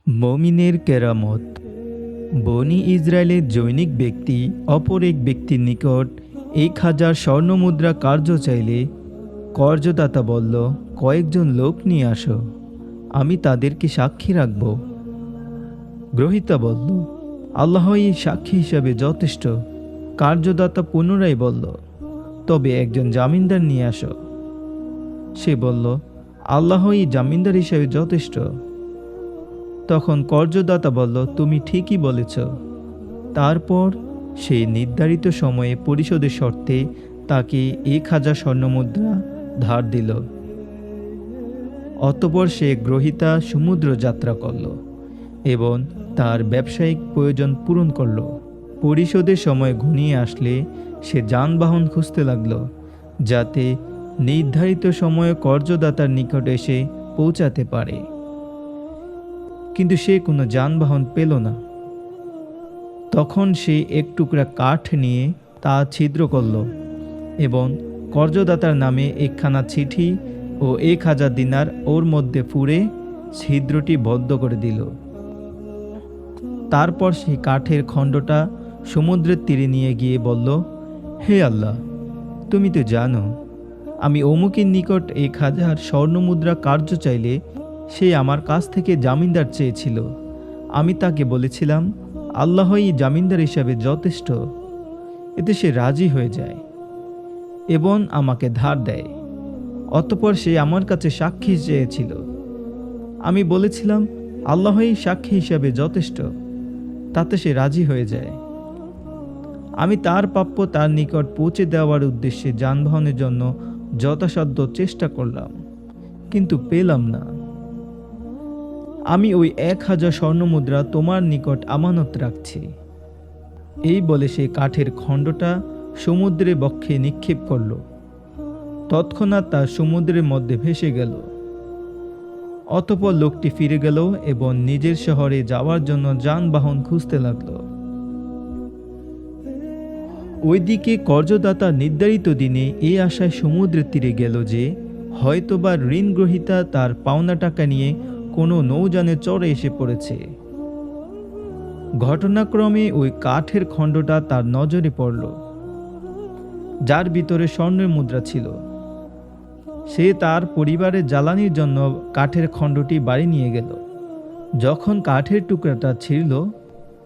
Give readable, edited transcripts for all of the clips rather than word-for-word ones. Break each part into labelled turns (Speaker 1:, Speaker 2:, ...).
Speaker 1: মুমিনের কেরামত। বনি ইসরায়েলের জৈনিক ব্যক্তি অপর এক ব্যক্তির নিকট 1000 স্বর্ণমুদ্রা কার্য চাইলে কর্জদাতা বলল, কয়েকজন লোক নিয়ে আসো, আমি তাদেরকে সাক্ষী রাখব। গ্রহীতা বলল, আল্লাহই সাক্ষী হিসাবে যথেষ্ট। কার্যদাতা পুনরায় বলল, তবে একজন জামিনদার নিয়ে আসো। সে বলল, আল্লাহই জামিনদার হিসাবে যথেষ্ট। তখন কর্জদাতা বলল, তুমি ঠিকই বলেছ। তারপর সে নির্ধারিত সময়ে পরিশোধের শর্তে তাকে 1000 স্বর্ণমুদ্রা ধার দিল। অতঃপর সে গ্রহীতা সমুদ্র যাত্রা করল এবং তার ব্যবসায়িক প্রয়োজন পূরণ করল। পরিশোধের সময় ঘনিয়ে আসলে সে যানবাহন খুঁজতে লাগল, যাতে নির্ধারিত সময়ে কর্জদাতার নিকট এসে পৌঁছাতে পারে। কিন্তু সে কোনো যানবাহন পেল না। তখন সে এক টুকরা কাঠ নিয়ে তা ছিদ্র করল এবং কর্জদাতার নামে একখানা চিঠি ও 1000 দিনার ওর মধ্যে পুরে ছিদ্রটি বদ্ধ করে দিল। তারপর সেই কাঠের খণ্ডটা সমুদ্রের তীরে নিয়ে গিয়ে বলল, হে আল্লাহ, তুমি তো জানো আমি অমুকের নিকট 1000 স্বর্ণমুদ্রা কার্য চাইলে সে আমার কাছ থেকে জামিনদার চেয়েছিল। আমি তাকে বলেছিলাম, আল্লাহই জামিনদার হিসাবে যথেষ্ট। এতে সে রাজি হয়ে যায় এবং আমাকে ধার দেয়। অতঃপর সে আমার কাছে সাক্ষী চেয়েছিল। আমি বলেছিলাম, আল্লাহই সাক্ষী হিসাবে যথেষ্ট। তাতে সে রাজি হয়ে যায়। আমি তার প্রাপ্য তার নিকট পৌঁছে দেওয়ার উদ্দেশ্যে যানবাহনের জন্য যথাসাধ্য চেষ্টা করলাম, কিন্তু পেলাম না। আমি ওই 1000 স্বর্ণমুদ্রা তোমার নিকট আমানত রাখছি। এই বলে সে কাঠের খণ্ডটা সমুদ্রে বক্ষে নিক্ষেপ করল। তৎক্ষণাৎ তা সমুদ্রের মধ্যে ভেসে গেল। অতঃপর লোকটি ফিরে গেল এবং নিজের শহরে যাওয়ার জন্য যানবাহন খুঁজতে লাগল। ওইদিকে কর্জদাতা নির্ধারিত দিনে এই আশায় সমুদ্রের তীরে গেল যে হয়তোবা ঋণ গ্রহীতা তার পাওনা টাকা নিয়ে কোনো নৌযানে চড়ে এসে পড়েছে। ঘটনাক্রমে ওই কাঠের খণ্ডটা তার নজরে পড়ল, যার ভিতরে স্বর্ণের মুদ্রা ছিল। সে তার পরিবারের জ্বালানির জন্য কাঠের খণ্ডটি বাড়ি নিয়ে গেল। যখন কাঠের টুকরাটা ছিঁড়ল,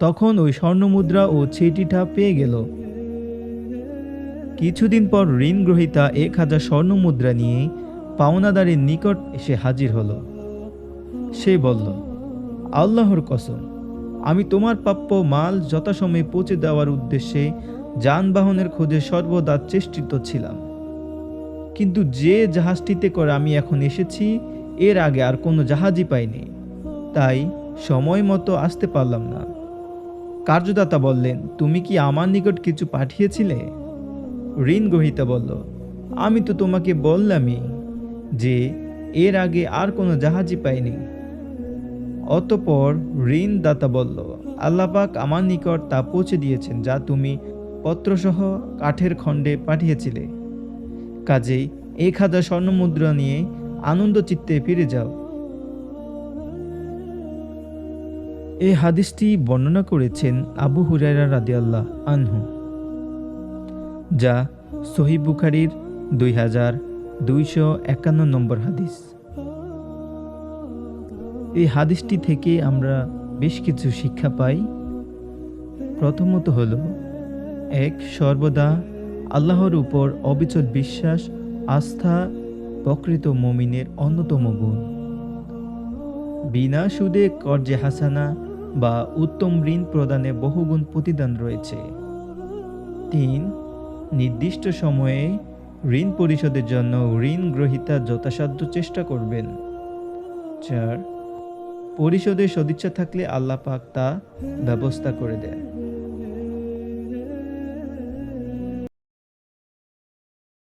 Speaker 1: তখন ওই স্বর্ণমুদ্রা ও চিঠিটা পেয়ে গেল। কিছুদিন পর ঋণ গ্রহীতা 1000 স্বর্ণমুদ্রা নিয়ে পাওনাদারের নিকট এসে হাজির হলো। সে বলল, আল্লাহর কসম, আমি তোমার প্রাপ্য মাল যথাসময়ে পৌঁছে দেওয়ার উদ্দেশ্যে যানবাহনের খোঁজে সর্বদা চেষ্টিত ছিলাম, কিন্তু যে জাহাজটিতে করে আমি এখন এসেছি এর আগে আর কোনো জাহাজই পাইনি, তাই সময় মতো আসতে পারলাম না। কার্যদাতা বললেন, তুমি কি আমার নিকট কিছু পাঠিয়েছিলে? ঋণ গ্রহীতা বলল, আমি তো তোমাকে বললামই যে এর আগে আর কোনো জাহাজই পাইনি। অতঃপর ঋণদাতা বলল, আল্লাহ পাক আমার নিকট তা পৌঁছে দিয়েছেন যা তুমি পত্রসহ কাঠের খণ্ডে পাঠিয়েছিলে। কাজেই 1000 স্বর্ণমুদ্রা নিয়ে আনন্দ চিত্তে ফিরে যাও। এই হাদিসটি বর্ণনা করেছেন আবু হুরায়রা রাদিয়াল্লাহু আনহু, যা সহিহ বুখারীর 2251 নম্বর হাদিস। এই হাদিসটি থেকে আমরা বেশ কিছু শিক্ষা পাই। প্রথমত হলো, 1. সর্বদা আল্লাহর উপর অবিচল বিশ্বাস, আস্থা প্রকৃত মুমিনের অন্যতম গুণ। বিনা সুদে কর্জে হাসানা বা উত্তম ঋণ প্রদানে বহুগুণ প্রতিদান রয়েছে। 3. নির্দিষ্ট সময়ে ঋণ পরিশোধের জন্য ঋণ গ্রহীতা যথাসাধ্য চেষ্টা করবেন। 4. পরিশোধের সদিচ্ছা থাকলে আল্লাহ পাক তা ব্যবস্থা করে দেন।